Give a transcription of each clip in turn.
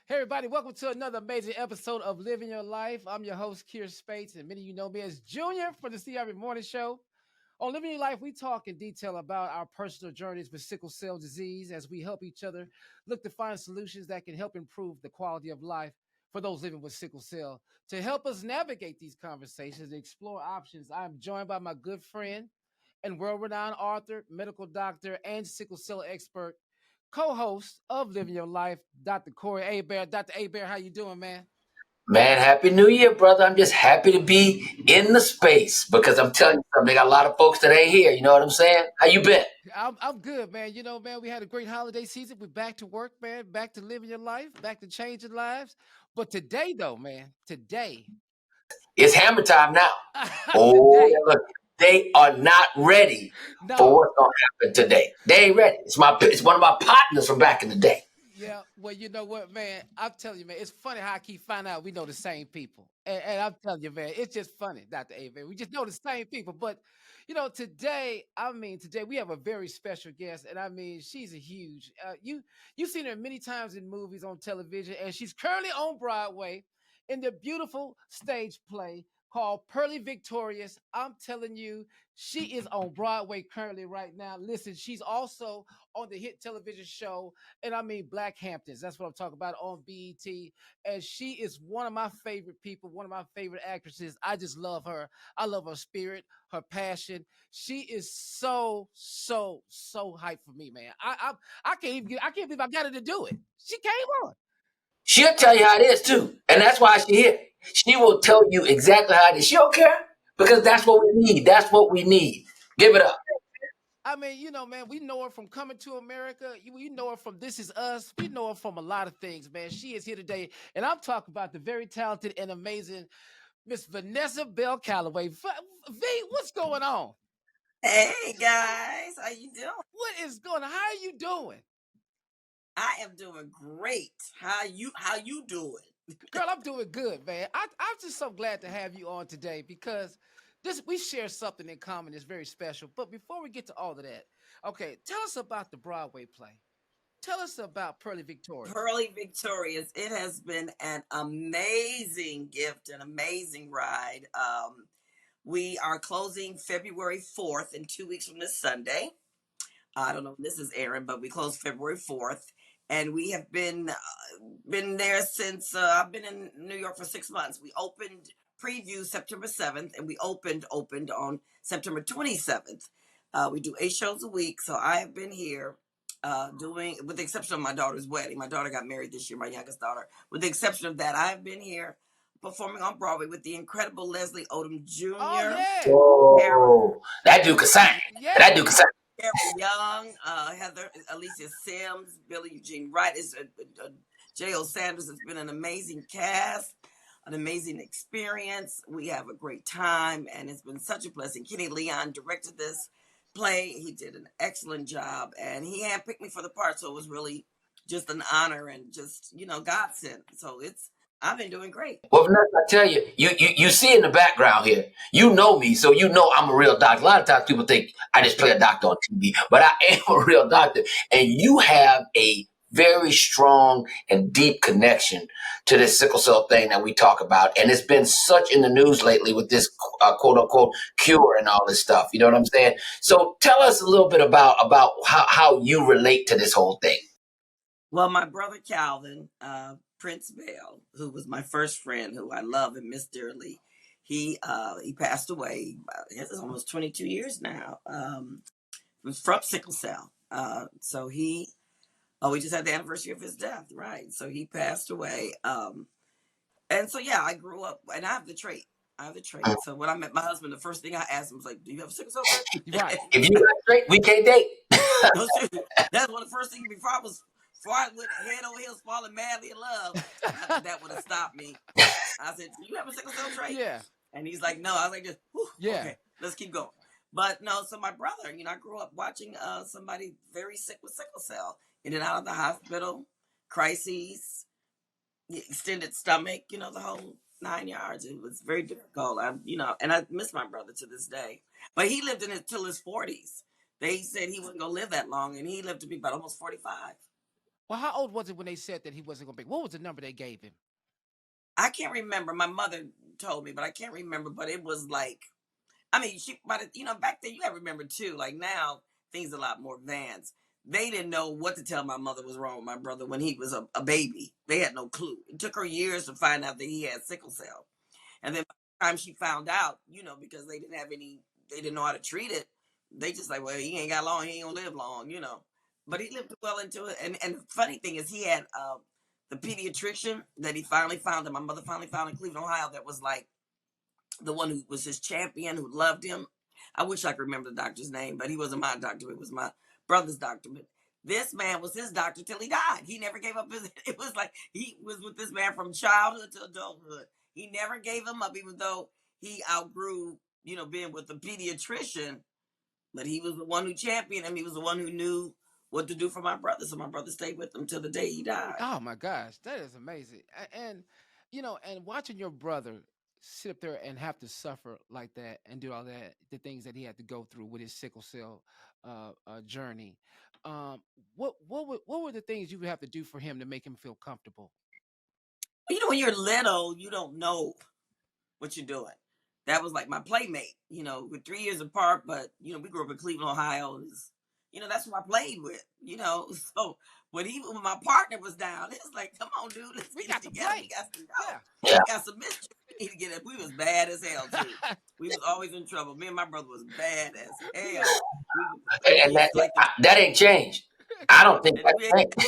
Hey, everybody, welcome to another amazing episode of Living Your Life. I'm your host, Kier Spates, and many of you know me as Junior for the Steve Harvey Morning Show. On Living Your Life, we talk in detail about our personal journeys with sickle cell disease as we help each other look to find solutions that can help improve the quality of life for those living with sickle cell. To help us navigate these conversations and explore options, I'm joined by my good friend and world-renowned author, medical doctor, and sickle cell expert, co-host of Living Your Life, Dr. Corey Hebert. Dr. Hebert, how you doing, man? Man, happy New Year, brother. I'm just happy to be in the space because I'm telling you something. They got a lot of folks that ain't here. You know what I'm saying? How you been? I'm good, man. You know, man, we had a great holiday season. We're back to work, man, back to living your life, back to changing lives. But today, though, man, today, It's hammer time now. Oh, today, look, they are not ready for no. what's gonna happen today. They ain't ready. It's one of my partners from back in the day. Yeah, well, you know what, man? I'm telling you, man, it's funny how I keep finding out we know the same people. And I'm telling you, man, it's just funny, Dr. A, man. We just know the same people. But, today we have a very special guest. And I mean, she's a huge, you've seen her many times in movies on television. And she's currently on Broadway in the beautiful stage play called Pearly Victorious. I'm telling you, she is on Broadway currently right now. Listen, she's also on the hit television show and I mean Black Hamptons. That's what I'm talking about on BET. And she is one of my favorite people, one of my favorite actresses. I just love her. I love her spirit, her passion. She is so hyped for me, man. I can't believe I got her to do it. She came on. She'll tell you how it is too, and that's why she here. She will tell you exactly how it is. She don't care because that's what we need. That's what we need. Give it up. I mean, man, we know her from Coming to America. We know her from This Is Us. We know her from a lot of things, man. She is here today, and I'm talking about the very talented and amazing Miss Vanessa Bell Calloway. V, what's going on? Hey guys, how you doing? What is going on? How are you doing? I am doing great. How you doing? Girl, I'm doing good, man. I'm just so glad to have you on today because this we share something in common that's very special. But before we get to all of that, okay, tell us about the Broadway play. Tell us about Pearly Victorious. Pearly Victorious. It has been an amazing gift, an amazing ride. We are closing February 4th in 2 weeks from this Sunday. I don't know when this is airing, but we close February 4th. And we have been there since I've been in New York for 6 months. We opened preview September 7th, and we opened on September 27th. We do 8 shows a week, so I have been here doing, with the exception of my daughter's wedding. My daughter got married this year, my youngest daughter. With the exception of that, I have been here performing on Broadway with the incredible Leslie Odom Oh Jr., yeah, Oh, that dude can sing. That yeah. dude can sing. Carol Young, Heather, Alicia Sims, Billy Eugene Wright, J.O. Sanders. It's been an amazing cast, an amazing experience. We have a great time, and it's been such a blessing. Kenny Leon directed this play. He did an excellent job, and he handpicked me for the part, so it was really just an honor and just, God sent. So I've been doing great. Well, Vanessa, I tell you, you see in the background here, you know me, so you know I'm a real doctor. A lot of times people think I just play a doctor on TV, but I am a real doctor. And you have a very strong and deep connection to this sickle cell thing that we talk about. And it's been such in the news lately with this quote unquote cure and all this stuff. You know what I'm saying? So tell us a little bit about how you relate to this whole thing. Well, my brother Calvin, Prince Bell, who was my first friend, who I love and miss dearly, he passed away. I guess it's almost 22 years now. Was from sickle cell. So we just had the anniversary of his death, right? So he passed away. And so yeah, I grew up, and I have the trait. I have the trait. So when I met my husband, the first thing I asked him was like, "Do you have sickle cell trait?" Right. If you got straight, we can't date. No, seriously. That's one of the first things before I went head over heels falling madly in love. Not that would have stopped me. I said, "Do you have a sickle cell trait?" Yeah, And he's like, "No." I was like, "Just yeah. okay, let's keep going." But no, so my brother, I grew up watching somebody very sick with sickle cell in and out of the hospital, crises, extended stomach, the whole 9 yards. It was very difficult. And I miss my brother to this day. But he lived in it till his 40s. They said he wasn't gonna live that long, and he lived to be about almost 45. Well, how old was it when they said that he wasn't going to be? What was the number they gave him? I can't remember. My mother told me, but I can't remember. But it was like, I mean, back then you gotta remember too. Like now, things a lot more advanced. They didn't know what to tell my mother was wrong with my brother when he was a baby. They had no clue. It took her years to find out that he had sickle cell. And then by the time she found out, because they didn't know how to treat it. They just like, well, he ain't got long, he ain't gonna live long. But he lived well into it. And the funny thing is, he had the pediatrician that he finally found, that my mother finally found in Cleveland, Ohio, that was like the one who was his champion, who loved him. I wish I could remember the doctor's name, but he wasn't my doctor. It was my brother's doctor. But this man was his doctor till he died. He never gave up his. It was like he was with this man from childhood to adulthood. He never gave him up, even though he outgrew, being with the pediatrician. But he was the one who championed him. He was the one who knew what to do for my brother. So my brother stayed with him till the day he died. Oh my gosh, that is amazing. And and watching your brother sit up there and have to suffer like that and do all that, the things that he had to go through with his sickle cell journey. What were the things you would have to do for him to make him feel comfortable? When you're little, you don't know what you're doing. That was like my playmate, we're 3 years apart, but, we grew up in Cleveland, Ohio. That's who I played with, So when my partner was down, it's like, come on, dude, let's We get got it to together. play. We got some, Yeah. we got some mischief we need to get it. We was bad as hell, too. We was always in trouble. Me and my brother was bad as hell. And that ain't changed. I don't think that changed.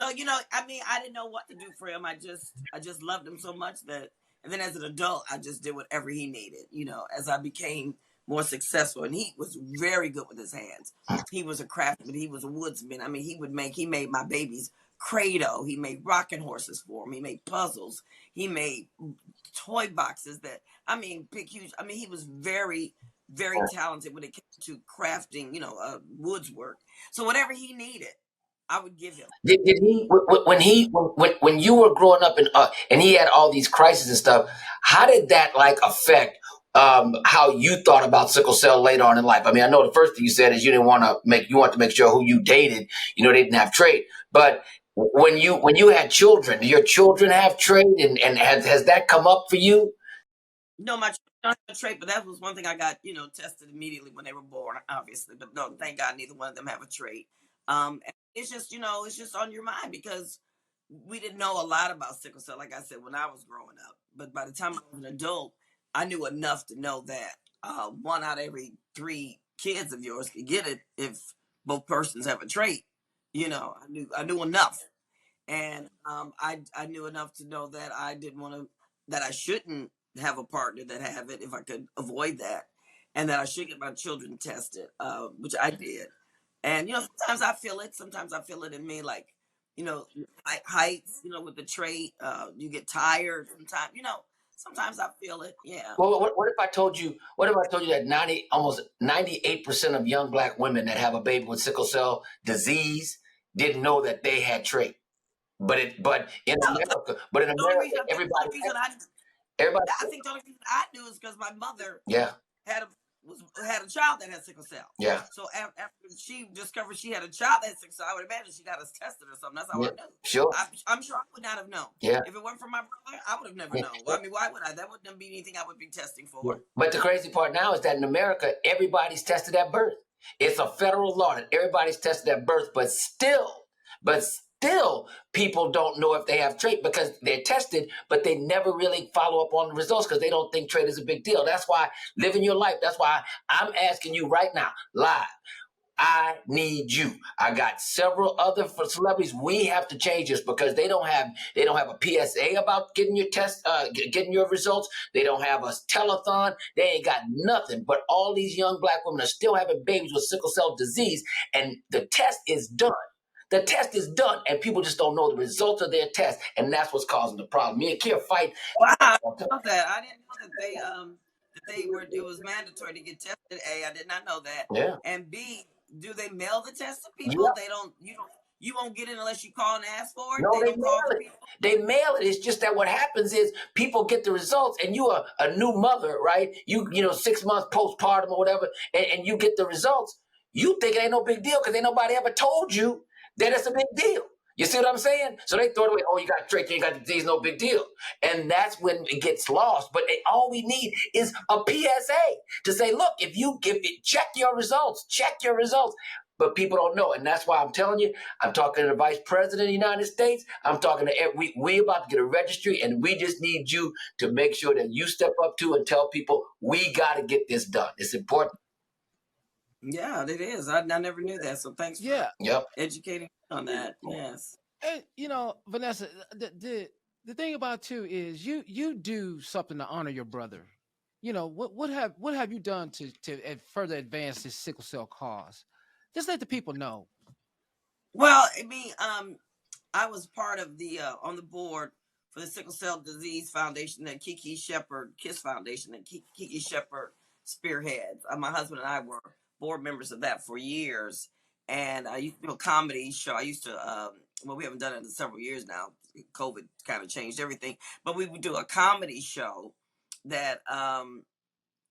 So, I didn't know what to do for him. I just loved him so much that, and then as an adult, I just did whatever he needed, as I became more successful. And he was very good with his hands. He was a craftsman. He was a woodsman. I mean, he made my baby's cradle. He made rocking horses for him. He made puzzles. He made toy boxes big, huge. I mean, he was very, very talented when it came to crafting, woods work. So whatever he needed, I would give him. Did he when you were growing up and he had all these crises and stuff? How did that like affect how you thought about sickle cell later on in life? I mean, I know the first thing you said is you want to make sure who you dated, they didn't have trait. But when you had children, do your children have trait, and has that come up for you? No, my children don't have a trait, but that was one thing I got, tested immediately when they were born, obviously. But no, thank God neither one of them have a trait. It's just, it's just on your mind because we didn't know a lot about sickle cell, like I said, when I was growing up. But by the time I was an adult, I knew enough to know that 1 out of every 3 kids of yours could get it if both persons have a trait. I knew enough. And I knew enough to know that I shouldn't have a partner that have it if I could avoid that, and that I should get my children tested, which I did. And sometimes I feel it. Sometimes I feel it in me, like heights. With the trait, you get tired. Sometimes I feel it. Yeah. Well, what if I told you? What if I told you that almost 98% of young Black women that have a baby with sickle cell disease didn't know that they had trait? But in America, everybody. I think the only reason I knew is because my mother Yeah. had a child that had sickle cell. Yeah. So after she discovered she had a child that had sickle cell, I would imagine she got us tested or something. That's how I knew. Sure. I'm sure I would not have known. Yeah. If it weren't for my brother, I would have never known. I mean, why would I? That wouldn't be anything I would be testing for. Yeah. But the crazy part now is that in America, everybody's tested at birth. It's a federal law that everybody's tested at birth, but still, people don't know if they have trait because they're tested, but they never really follow up on the results because they don't think trait is a big deal. That's why living your life. That's why I'm asking you right now, live. I need you. I got several other celebrities. We have to change this because they don't have a PSA about getting your test, getting your results. They don't have a telethon. They ain't got nothing. But all these young Black women are still having babies with sickle cell disease, and the test is done. The test is done, and people just don't know the results of their test, and that's what's causing the problem. Me and Kier fight. Wow, I didn't know that. I didn't know that it was mandatory to get tested. A, I did not know that. Yeah. And B, do they mail the test to people? Yeah. You won't get it unless you call and ask for it. No, they mail it. People. They mail it. It's just that what happens is people get the results, and you are a new mother, right? You 6 months postpartum or whatever, and you get the results. You think it ain't no big deal because ain't nobody ever told you then it's a big deal. You see what I'm saying? So they throw it away. Oh, you got trach, you ain't got the disease, no big deal. And that's when it gets lost. But all we need is a PSA to say, look, if you give it, check your results. But people don't know. And that's why I'm telling you, I'm talking to the Vice President of the United States. I'm talking to we about to get a registry, and we just need you to make sure that you step up to and tell people we got to get this done. It's important. Yeah, it is. I never knew that. So thanks for educating on that. Yes. And Vanessa, the thing about too is you do something to honor your brother. What have you done to further advance this sickle cell cause? Just let the people know. Well, I mean, I was part of the on the board for the Sickle Cell Disease Foundation that Kiki Shepard, KISS Foundation, that Kiki Shepard spearheads. My husband and I were board members of that for years, and I used to do a comedy show. I used to, we haven't done it in several years now. COVID kind of changed everything, but we would do a comedy show that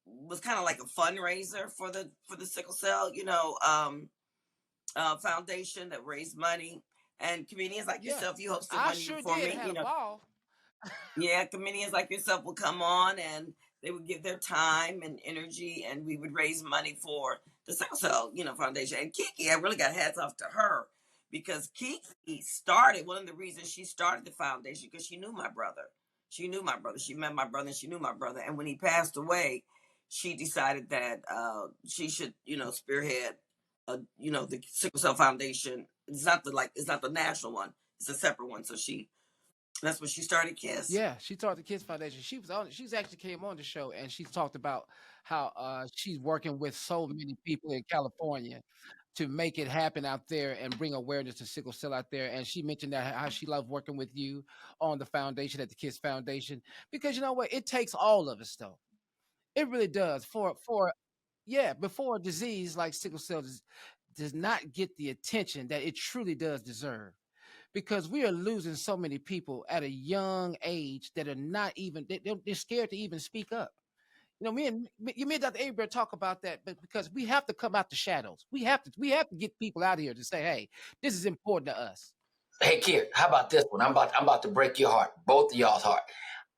was kind of like a fundraiser for the sickle cell, foundation that raised money. And comedians like yourself, you hosted one for me. Yeah, comedians like yourself will come on and they would give their time and energy, and we would raise money for the sickle cell, foundation. And Kiki, I really got hats off to her, because Kiki started, one of the reasons she started the foundation, because she knew my brother. She met my brother, and she knew my brother. And when he passed away, she decided that she should, spearhead, the Sickle Cell Foundation. It's not the national one. It's a separate one. So that's when she started KISS. Yeah, she started the KISS Foundation. She's actually came on the show, and she talked about how she's working with so many people in California to make it happen out there and bring awareness to sickle cell out there. And she mentioned that how she loved working with you on the foundation, at the KISS Foundation, because you know what? It takes all of us, though. It really does. Before a disease like sickle cell does not get the attention that it truly does deserve. Because we are losing so many people at a young age that are not even, they're scared to even speak up. Me and Dr. Hebert talk about that, but because we have to come out the shadows. We have to get people out here to say, hey, this is important to us. Hey, Kier, how about this one? I'm about to break your heart, both of y'all's heart.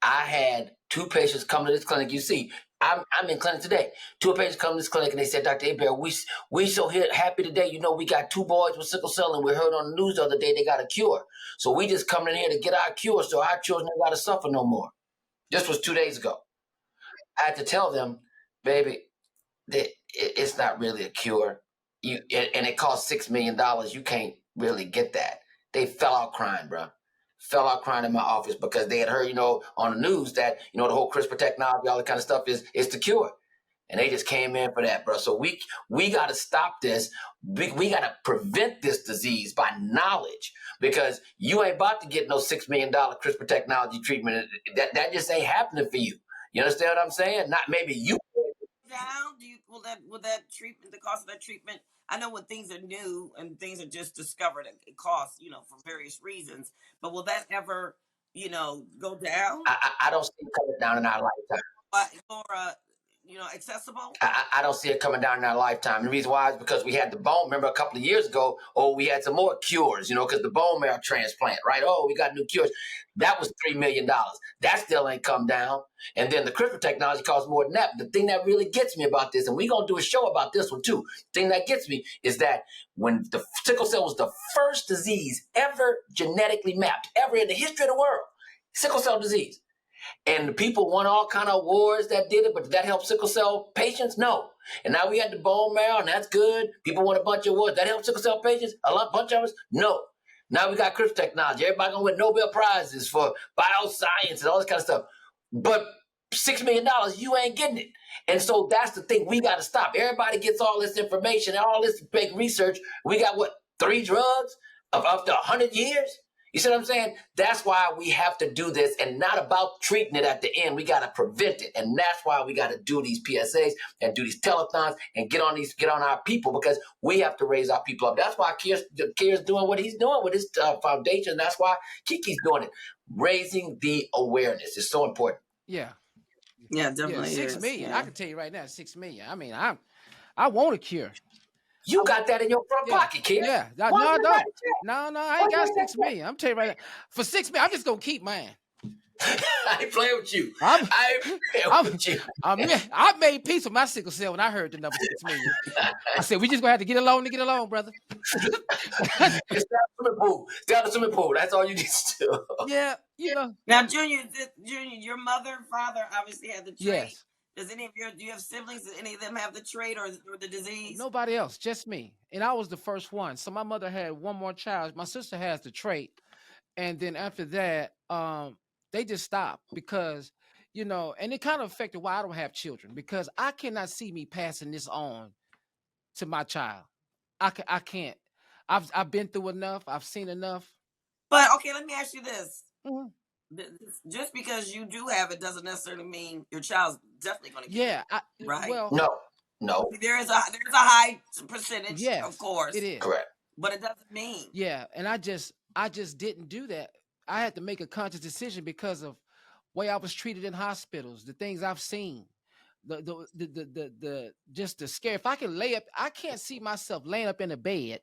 I had 2 patients come to this clinic. You see, I'm in clinic today. 2 patients come to this clinic and they said, Dr. Hebert, we so happy today. We got 2 boys with sickle cell, and we heard on the news the other day they got a cure. So we just coming in here to get our cure so our children don't got to suffer no more. This was 2 days ago. I had to tell them, baby, that it's not really a cure. And it costs $6 million. You can't really get that. They fell out crying, bro. Fell out crying in my office because they had heard, on the news that, the whole CRISPR technology, all that kind of stuff is the cure. And they just came in for that, bro. So we got to stop this. We got to prevent this disease by knowledge, because you ain't about to get no $6 million CRISPR technology treatment. That just ain't happening for you. You understand what I'm saying? Not maybe you. Down? Will that treatment, the cost of that treatment? I know when things are new and things are just discovered, it costs, for various reasons. But will that ever, go down? I don't see it coming down in our lifetime. Or accessible? I don't see it coming down in our lifetime. And the reason why is because we had the bone. Remember a couple of years ago, we had some more cures, because the bone marrow transplant, right? We got new cures. That was $3 million. That still ain't come down. And then the CRISPR technology costs more than that. The thing that really gets me about this, and we're going to do a show about this one too. The thing that gets me is that when the sickle cell was the first disease ever genetically mapped, ever in the history of the world, sickle cell disease. And the people won all kind of awards that did it, but did that help sickle cell patients? No. And now we had the bone marrow, and that's good. People won a bunch of awards. That helped sickle cell patients? A bunch of us? No. Now we got CRISPR technology. Everybody gonna win Nobel Prizes for bioscience and all this kind of stuff. But $6 million, you ain't getting it. And so that's the thing. We got to stop. Everybody gets all this information and all this big research. We got 3 drugs of up to 100 years? You see what I'm saying? That's why we have to do this, and not about treating it at the end. We got to prevent it. And that's why we got to do these PSAs and do these telethons and get on our people, because we have to raise our people up. That's why Kier's doing what he's doing with his foundation. That's why Kiki's doing it. Raising the awareness is so important. Yeah. Yeah, definitely. $6 million. Yeah. I can tell you right now, $6 million. I mean, I want a cure. You got that in your front pocket, kid. Yeah. No, Why I you don't. write a check? No, I ain't got 6 million. I'm telling you right now. For 6 million, I'm just gonna keep mine. I ain't playing with you. I ain't with you. I made peace with my sickle cell when I heard the number 6 million. I said, we just gonna have to get along, brother. It's down the swimming pool. That's all you need to do. Yeah, you know. Now, Junior, your mother, father obviously had the trait. Yes. Does any of do you have siblings? Does any of them have the trait or the disease? Nobody else, just me. And I was the first one. So my mother had one more child. My sister has the trait. And then after that, they just stopped because, you know, and it kind of affected why I don't have children, because I cannot see me passing this on to my child. I can't. I've been through enough. I've seen enough. But okay, let me ask you this. Mm-hmm. Just because you do have it doesn't necessarily mean your child's definitely going to get it, right? Well, no. There's a high percentage, yes, of course. It is. Correct. But it doesn't mean. Yeah, and I just didn't do that. I had to make a conscious decision because of way I was treated in hospitals, the things I've seen, the just the scare. If I can lay up, I can't see myself laying up in a bed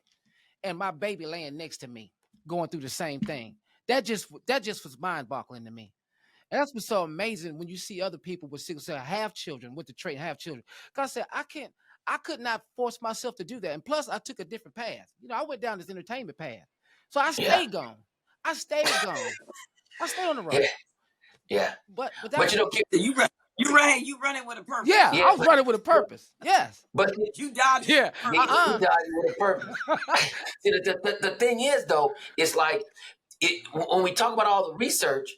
and my baby laying next to me going through the same thing. That just was mind-boggling to me. And that's what's so amazing when you see other people with sickle cell have children with the trait, have children. Because I said, I could not force myself to do that. And plus, I took a different path. You know, I went down this entertainment path. So I stayed gone. I stayed on the road. Yeah. But you know, you running with a purpose. Yeah, I was running with a purpose. Yes. But you dodged. Yeah. You dodged with a purpose. See, the thing is, though, it's like when we talk about all the research,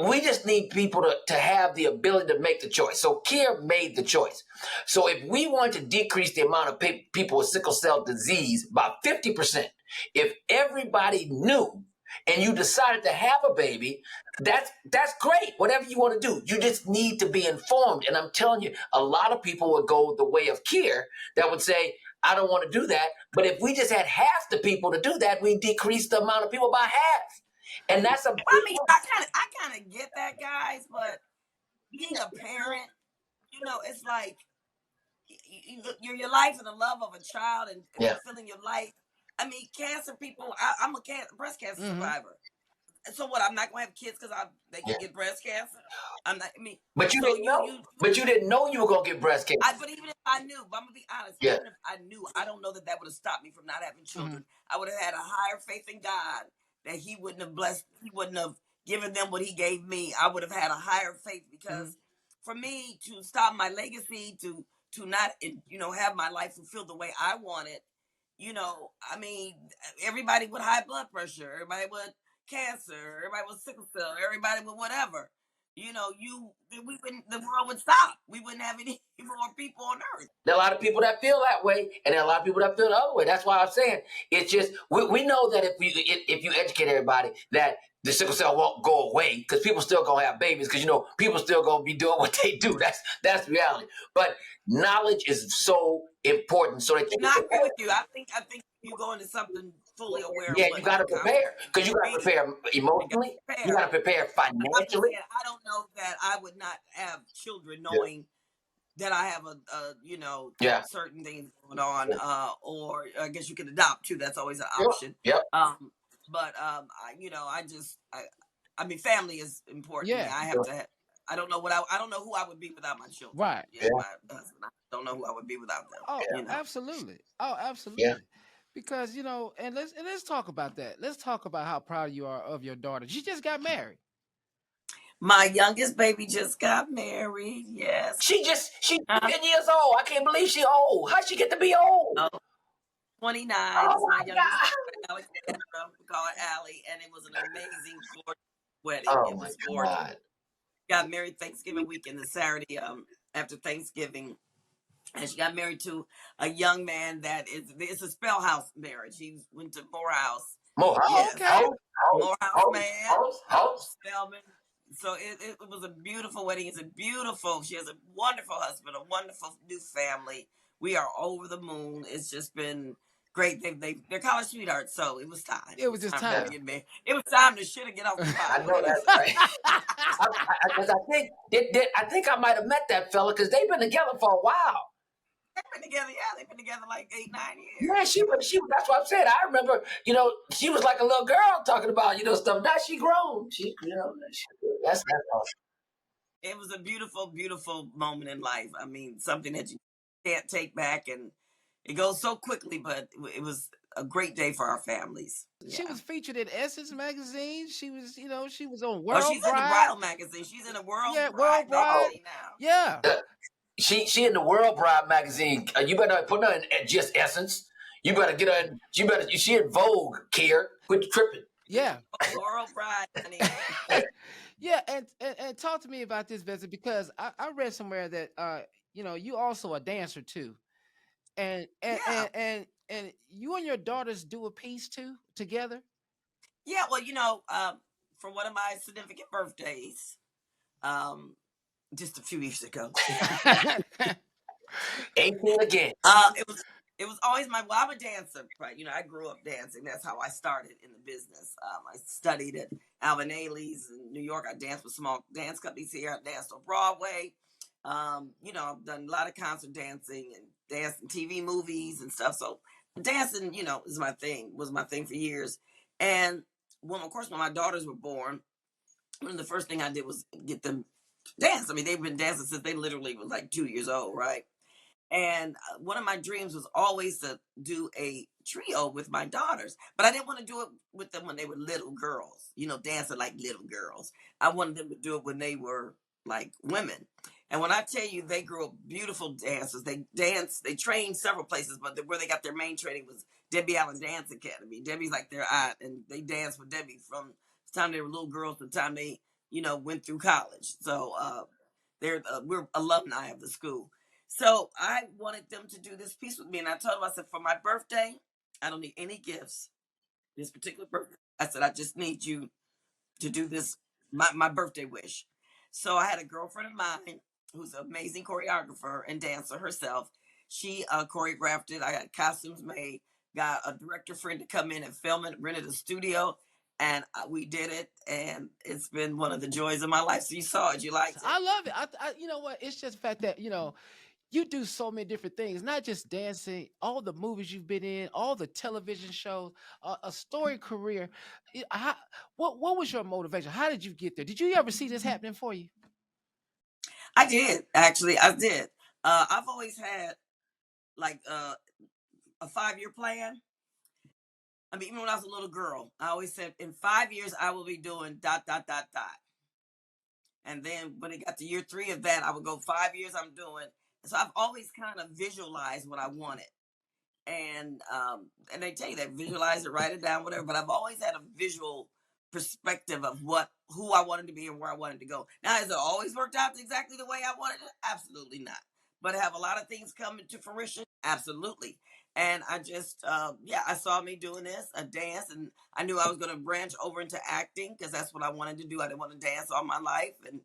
we just need people to have the ability to make the choice. So Kier made the choice. So if we want to decrease the amount of people with sickle cell disease by 50%, if everybody knew and you decided to have a baby, that's great. Whatever you want to do, you just need to be informed. And I'm telling you, a lot of people would go the way of Kier that would say, I don't want to do that. But if we just had half the people to do that, we decrease the amount of people by half. And that's a. I mean, I kind of get that, guys. But being a parent, you know, it's like your life and the love of a child and fulfilling your life. I mean, cancer people. I'm a breast cancer survivor. So what? I'm not gonna have kids because they can get breast cancer. I'm not. I mean, but you didn't know. But you didn't know you were gonna get breast cancer. But even if I knew, but I'm gonna be honest. Even if I knew, I don't know that would have stopped me from not having children. I would have had a higher faith in God that He wouldn't have blessed. He wouldn't have given them what He gave me. I would have had a higher faith because for me to stop my legacy, to not have my life fulfilled the way I want it. You know, I mean, everybody with high blood pressure, everybody with cancer, everybody with sickle cell, everybody with whatever. You know, the world would stop. We wouldn't have any more people on earth. There are a lot of people that feel that way, and there are a lot of people that feel the other way. That's why I'm saying it's just we know that if you educate everybody that the sickle cell won't go away because people still gonna have babies because people still gonna be doing what they do. That's reality. But knowledge is so important. So that I agree with you. I think you go into something fully aware. Yeah, you got to prepare because you got to prepare emotionally. You got to prepare financially. I don't know that I would not have children knowing that I have certain things going on, or I guess you can adopt too. That's always an option. Yep. I mean, family is important. Yeah. I have to. I don't know I don't know who I would be without my children. Right. My husband. I don't know who I would be without them. Oh, absolutely. Oh, absolutely. Yeah. Because and let's talk about that. Let's talk about how proud you are of your daughter. She just got married. My youngest baby just got married. Yes. She's 10 years old. I can't believe she's old. How'd she get to be old? 29. Oh, my youngest Alexandra. We call her Allie, and it was an amazing wedding. Oh, it was my gorgeous. God. Got married Thanksgiving weekend, the Saturday after Thanksgiving, and she got married to a young man it's a Spellhouse marriage. He went to Morehouse. Morehouse, yes. Morehouse man. House. Spellman. So it was a beautiful wedding. She has a wonderful husband, a wonderful new family. We are over the moon. It's just been great. They're college sweethearts, so it was time. It was just time. It was time to shit and get off the pot. I know that's right. I think I might have met that fella because they've been together for a while. They've been together. Yeah, they've been together like 8, 9 years. Yeah, she. That's what I'm saying. I remember, she was like a little girl talking about, stuff. Now she grown. That's awesome. It was a beautiful, beautiful moment in life. I mean, something that you can't take back, and it goes so quickly. But it was a great day for our families. She Yeah. was featured in Essence magazine. She was, she was on Oh, World she's in the Bride. Bridal magazine. She's in the World Yeah, Bride World Bride. magazine now. Yeah. She in the World Bride magazine. You better put her in just Essence. You better get her in. She in Vogue, Kier. Quit tripping. Yeah. World Bride, honey. Yeah, and talk to me about this, Vanessa, because I read somewhere that you also a dancer too. And Yeah. and you and your daughters do a piece too together. Yeah, well, for one of my significant birthdays, just a few years ago, 18 again. it was always I'm a dancer, but I grew up dancing. That's how I started in the business. I studied at Alvin Ailey's in New York. I danced with small dance companies here. I danced on Broadway. I've done a lot of concert dancing and danced in TV movies and stuff. So dancing, is my thing. Was my thing for years. And when my daughters were born, one of the first thing I did was get them to dance. I mean, they've been dancing since they literally were like 2 years old, right? And one of my dreams was always to do a trio with my daughters, but I didn't want to do it with them when they were little girls, dancing like little girls. I wanted them to do it when they were like women. And when I tell you they grew up beautiful dancers, they trained several places, but where they got their main training was Debbie Allen Dance Academy. Debbie's like their aunt, and they danced with Debbie from the time they were little girls to the time they, went through college. So we're alumni of the school. So I wanted them to do this piece with me. And I told them, I said, for my birthday, I don't need any gifts. This particular birthday, I said, I just need you to do this, my birthday wish. So I had a girlfriend of mine who's an amazing choreographer and dancer herself. She choreographed it. I got costumes made, got a director friend to come in and film it, rented a studio. And we did it, and it's been one of the joys of my life. So you saw it, you liked it. I love it. You know what? It's just the fact that you do so many different things, not just dancing, all the movies you've been in, all the television shows, a story career. What was your motivation? How did you get there? Did you ever see this happening for you? I did, actually. I did. I've always had like a 5-year plan. I mean, even when I was a little girl, I always said, in 5 years, I will be doing ... And then when it got to year 3 of that, I would go 5 years I'm doing. So I've always kind of visualized what I wanted. And they tell you that, visualize it, write it down, whatever. But I've always had a visual perspective of who I wanted to be and where I wanted to go. Now, has it always worked out exactly the way I wanted it? Absolutely not. But have a lot of things come into fruition? Absolutely. And I just, I saw me doing this, a dance, and I knew I was going to branch over into acting because that's what I wanted to do. I didn't want to dance all my life. And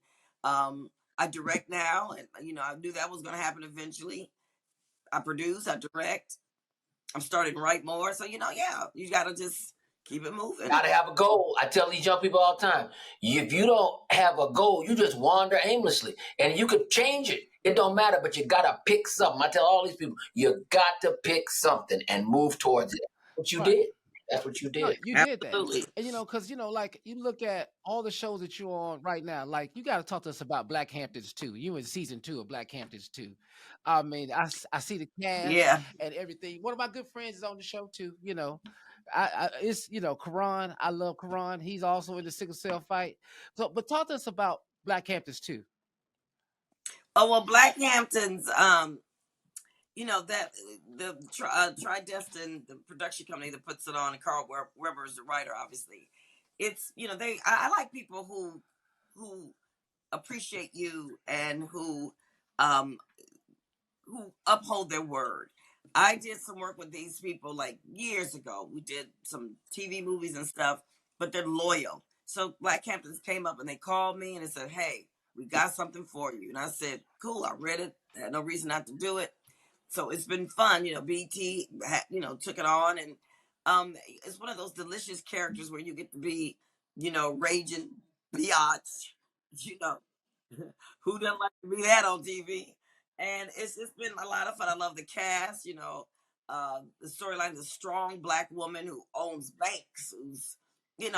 I direct now, and, I knew that was going to happen eventually. I produce, I direct. I'm starting to write more. So, you got to just keep it moving. Got to have a goal. I tell these young people all the time, if you don't have a goal, you just wander aimlessly. And you could change it. It don't matter, but you got to pick something. I tell all these people, you got to pick something and move towards it. What you did. That's what you did. No, you Absolutely. did that. And because like you look at all the shows that you're on right now, like you got to talk to us about Black Hamptons 2. You in season 2 of Black Hamptons 2. I mean, I see the cast and everything. One of my good friends is on the show too. It's Karan. I love Karan. He's also in the sickle cell fight. So, but talk to us about Black Hamptons 2. Oh, well, Black Hamptons, that the Tridestin, the production company that puts it on, and Carl Weber is the writer, obviously. It's, I like people who appreciate you and who uphold their word. I did some work with these people like years ago. We did some TV movies and stuff, but they're loyal. So Black Hamptons came up and they called me and they said, "Hey, we got something for you." And I said, "Cool." I read it. I had no reason not to do it. So it's been fun. BT, took it on, and it's one of those delicious characters where you get to be, raging biatch. Who doesn't like to be that on TV? And it's been a lot of fun. I love the cast. The storyline is a strong Black woman who owns banks, who's she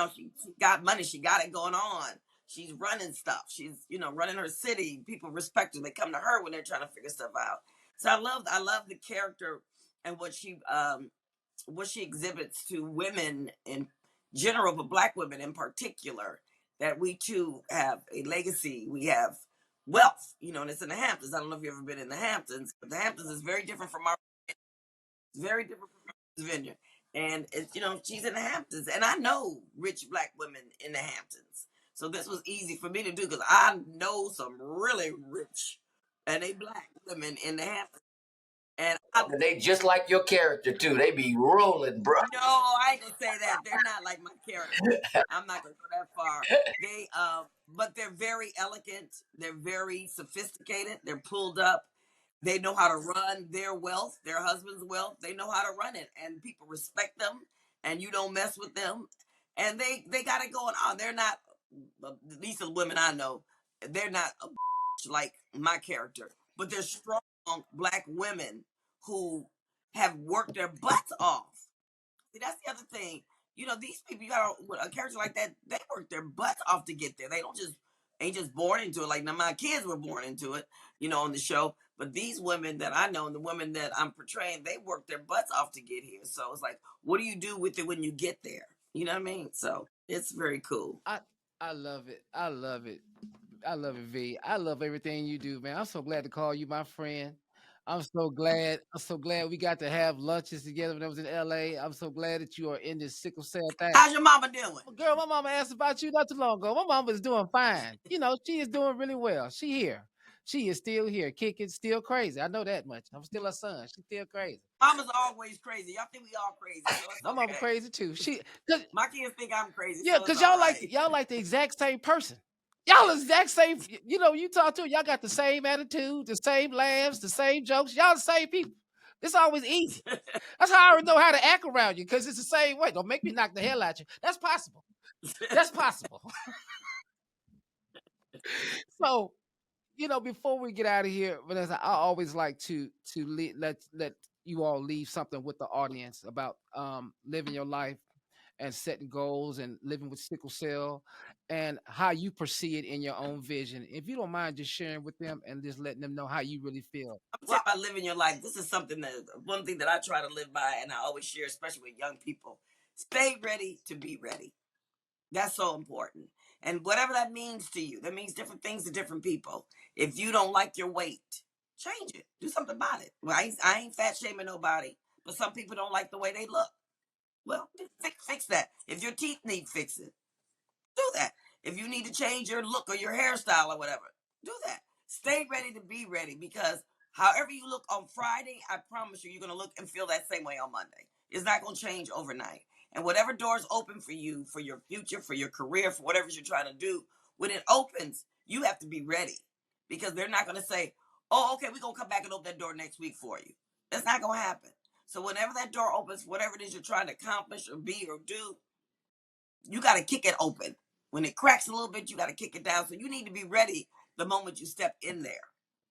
got money, she got it going on. She's running stuff. She's running her city. People respect her. They come to her when they're trying to figure stuff out. So I love the character and what she exhibits to women in general, but Black women in particular. That we too have a legacy. We have wealth, and it's in the Hamptons. I don't know if you've ever been in the Hamptons, but the Hamptons is very different from Martha's Vineyard. And she's in the Hamptons, and I know rich Black women in the Hamptons. So this was easy for me to do because I know some really rich and they Black women in the Hamptons. And they just like your character too. They be rolling, bro. No, I ain't gonna say that. They're not like my character. I'm not gonna go that far. But they're very elegant. They're very sophisticated. They're pulled up. They know how to run their wealth, their husband's wealth. They know how to run it, and people respect them. And you don't mess with them. And they got it going on. They're not. At least the women I know, they're not like my character, but they're strong Black women who have worked their butts off. See, that's the other thing. These people, you got a character like that, they work their butts off to get there. They ain't just born into it. Like now, my kids were born into it, on the show. But these women that I know and the women that I'm portraying, they work their butts off to get here. So it's like, what do you do with it when you get there? You know what I mean? So it's very cool. I love it. I love it. I love it, V. I love everything you do, man. I'm so glad to call you my friend. I'm so glad. I'm so glad we got to have lunches together when I was in LA. I'm so glad that you are in this sickle cell thing. How's your mama doing? Well, girl, my mama asked about you not too long ago. My mama is doing fine. She is doing really well. She here. She is still here, kicking, still crazy. I know that much. I'm still her son. She's still crazy. Mama's always crazy. Y'all think we all crazy. So my mama crazy too. My kids think I'm crazy. Yeah, because y'all like the exact same person. Y'all exact same. You talk to her, y'all got the same attitude, the same laughs, the same jokes. Y'all the same people. It's always easy. That's how I already know how to act around you because it's the same way. Don't make me knock the hell out you. That's possible. That's possible. So, before we get out of here, Vanessa, I always like to let you all leave something with the audience about living your life and setting goals and living with sickle cell and how you perceive it in your own vision. If you don't mind just sharing with them and just letting them know how you really feel. I'm talking about living your life. This is one thing that I try to live by and I always share, especially with young people. Stay ready to be ready. That's so important. And whatever that means to you, that means different things to different people. If you don't like your weight, change it. Do something about it. Well, I ain't fat shaming nobody, but some people don't like the way they look. Well, fix that. If your teeth need fixing, do that. If you need to change your look or your hairstyle or whatever, do that. Stay ready to be ready because however you look on Friday, I promise you're going to look and feel that same way on Monday. It's not going to change overnight. And whatever doors open for you, for your future, for your career, for whatever you're trying to do, when it opens, you have to be ready because they're not going to say, oh, okay, we're going to come back and open that door next week for you. That's not going to happen. So whenever that door opens, whatever it is you're trying to accomplish or be or do, you got to kick it open. When it cracks a little bit, you got to kick it down. So you need to be ready the moment you step in there.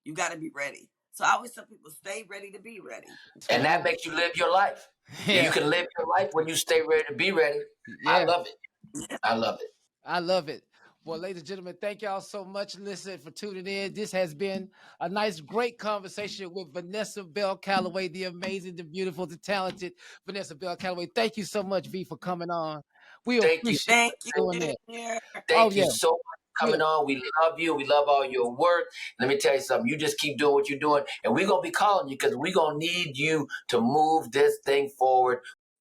You got to be ready. So I always tell people, stay ready to be ready. And that makes you live your life. Yeah. You can live your life when you stay ready to be ready. Yeah. I love it. I love it. I love it. Well, ladies and gentlemen, thank y'all so much, listen, for tuning in. This has been a nice, great conversation with Vanessa Bell Calloway, the amazing, the beautiful, the talented Vanessa Bell Calloway. Thank you so much, V, for coming on. We appreciate you doing that. Thank you so much for coming on. We love you. We love all your work. Let me tell you something. You just keep doing what you're doing, and we're going to be calling you because we're going to need you to move this thing forward.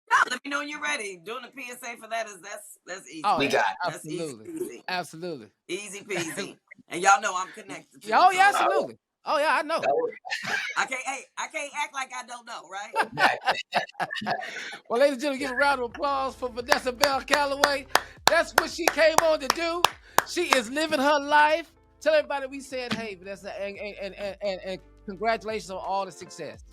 No, let me know when you're ready. Doing a PSA for that that's easy. Oh, we got it. Absolutely. That's easy. Absolutely. Easy peasy. And y'all know I'm connected to Oh, yeah, absolutely. Oh, yeah, I know. I can't act like I don't know, right? Well, ladies and gentlemen, give a round of applause for Vanessa Bell Calloway. That's what she came on to do. She is living her life. Tell everybody we said, hey, Vanessa, and congratulations on all the success.